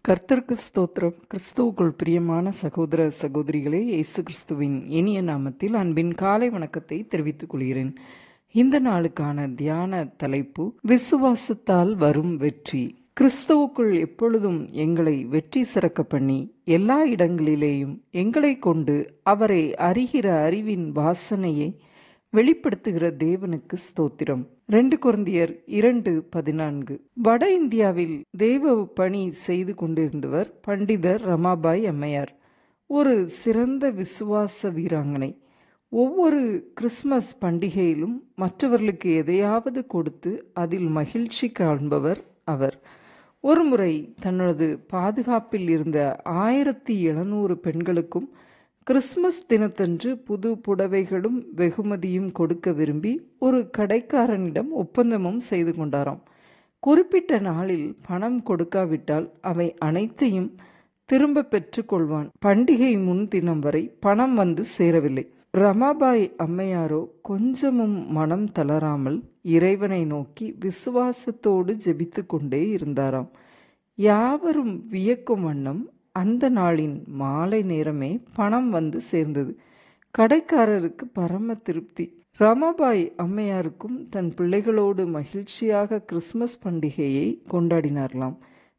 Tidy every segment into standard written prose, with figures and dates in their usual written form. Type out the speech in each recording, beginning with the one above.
கர்த்தருக்கு ஸ்தோத்திரம். கிறிஸ்துவுக்குள் பிரியமான சகோதர சகோதரிகளே, இயேசு கிறிஸ்துவின் இனிய நாமத்தில் அன்பின் காலை வணக்கத்தை தெரிவித்துக் கொள்கிறேன். இந்த நாளுக்கான தியான தலைப்பு விசுவாசத்தால் வரும் வெற்றி. கிறிஸ்துவுக்குள் எப்பொழுதும் எங்களை வெற்றி சிறக்க பண்ணி எல்லா இடங்களிலேயும் எங்களை கொண்டு அவரை அறிகிற அறிவின் வாசனையை வெளிப்படுத்துகிற தேவனுக்கு ஸ்தோத்திரம். 2 கொரிந்தியர் 2:14. வட இந்தியாவில் தேவ பணி செய்து கொண்டிருந்தவர் பண்டிதர் ரமாபாய் அம்மையார். ஒரு சிறந்த விசுவாச வீராங்கனை. ஒவ்வொரு கிறிஸ்மஸ் பண்டிகையிலும் மற்றவர்களுக்கு எதையாவது கொடுத்து அதில் மகிழ்ச்சி காண்பவர் அவர். ஒருமுறை தனது பாதுகாப்பில் இருந்த 1700 பெண்களுக்கும் கிறிஸ்மஸ் தினத்தன்று புது புடவைகளும் வெகுமதியும் கொடுக்க விரும்பி ஒரு கடைக்காரனிடம் ஒப்பந்தமும் செய்து கொண்டாராம். குறிப்பிட்ட நாளில் பணம் கொடுக்காவிட்டால் அவை அனைத்தையும் திரும்ப பெற்று கொள்வான். பண்டிகை முன்தினம் வரை பணம் வந்து சேரவில்லை. ரமாபாய் அம்மையாரோ கொஞ்சமும் மனம் தளராமல் இறைவனை நோக்கி விசுவாசத்தோடு ஜெபித்து கொண்டே இருந்தாராம். யாவரும் வியக்கும் வண்ணம் அந்த நாளின் மாலை நேரமே பணம் வந்து சேர்ந்தது. கடைக்காரருக்கு பரம திருப்தி. ரமாபாய் அம்மையாருக்கும் தன் பிள்ளைகளோடு மகிழ்ச்சியாக கிறிஸ்மஸ் பண்டிகையை கொண்டாடினார்களாம்.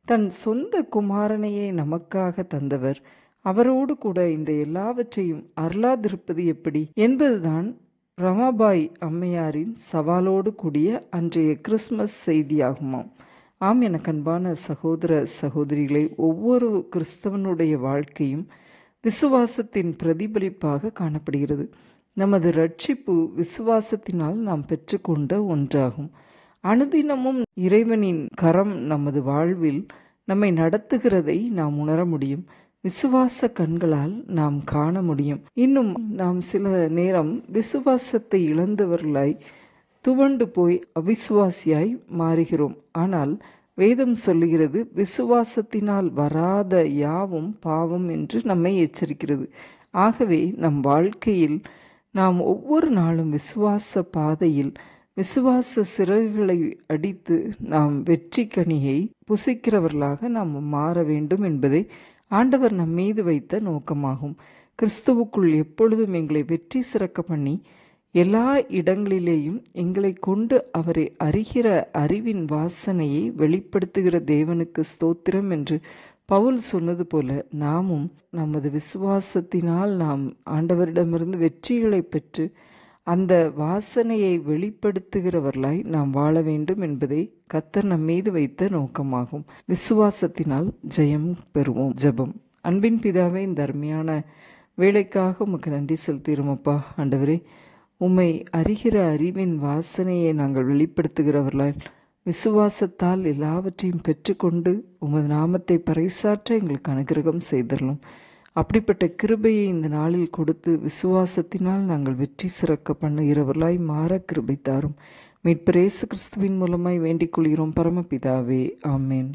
தன் சொந்த குமாரனையே நமக்காக தந்தவர் அவரோடு கூட இந்த எல்லாவற்றையும் அருளாதிருப்பது எப்படி என்பதுதான் ரமாபாய் அம்மையாரின் சவாலோடு கூடிய அன்றைய கிறிஸ்மஸ் செய்தியாகுமாம். ஆம், எனக்கு அன்பான சகோதர சகோதரிகளை, ஒவ்வொரு கிறிஸ்தவனுடைய வாழ்க்கையும் விசுவாசத்தின் பிரதிபலிப்பாக காணப்படுகிறது. நமது ரட்சிப்பு விசுவாசத்தினால் நாம் பெற்றுக்கொண்ட ஒன்றாகும். அனுதினமும் இறைவனின் கரம் நமது வாழ்வில் நம்மை நடத்துகிறதை நாம் உணர முடியும். விசுவாச கண்களால் நாம் காண முடியும். இன்னும் நாம் சில நேரம் விசுவாசத்தை இழந்தவர்களாய் துவண்டு போய் அவிசுவாசியாய் மாறுகிறோம். ஆனால் வேதம் சொல்லுகிறது, விசுவாசத்தினால் வராத யாவும் பாவம் என்று நம்மை எச்சரிக்கிறது. ஆகவே நம் வாழ்க்கையில் நாம் ஒவ்வொரு நாளும் விசுவாச பாதையில் விசுவாச சிறகுகளை அடித்து நாம் வெற்றி கனியை புசிக்கிறவர்களாக நாம் மாற வேண்டும் என்பதை ஆண்டவர் நம் மீது வைத்த நோக்கமாகும். கிறிஸ்துவுக்குள் எப்பொழுதும் எங்களை வெற்றி சிறக்க பண்ணி எல்லா இடங்களிலேயும் எங்களை கொண்டு அவரை அறிகிற அறிவின் வாசனையை வெளிப்படுத்துகிற தேவனுக்கு ஸ்தோத்திரம் என்று பவுல் சொன்னது போல நாமும் நமது விசுவாசத்தினால் நாம் ஆண்டவரிடமிருந்து வெற்றிகளை பெற்று அந்த வாசனையை வெளிப்படுத்துகிறவர்களாய் நாம் வாழ வேண்டும் என்பதை கர்த்தர் நம் மீது வைத்த நோக்கமாகும். விசுவாசத்தினால் ஜெயம் பெறுவோம். ஜெபம். அன்பின் பிதாவே, இந்த அருமையான வேலைக்காக உமக்கு நன்றி செலுத்துகிறோம் அப்பா. ஆண்டவரே, உம்மை அறிகிற அறிவின் வாசனையை நாங்கள் வெளிப்படுத்துகிறவர்களால் விசுவாசத்தால் எல்லாவற்றையும் பெற்றுக்கொண்டு உமது நாமத்தை பறைசாற்ற எங்களுக்கு அனுகிரகம் செய்தரலும். அப்படிப்பட்ட கிருபையை இந்த நாளில் கொடுத்து விசுவாசத்தினால் நாங்கள் வெற்றி சிறக்க பண்ணுகிறவர்களாய் மாற கிருபை தாரும். மீட்பர் இயேசு கிறிஸ்துவின் மூலமாய் வேண்டிக் கொள்கிறோம் பரமபிதாவே. ஆமேன்.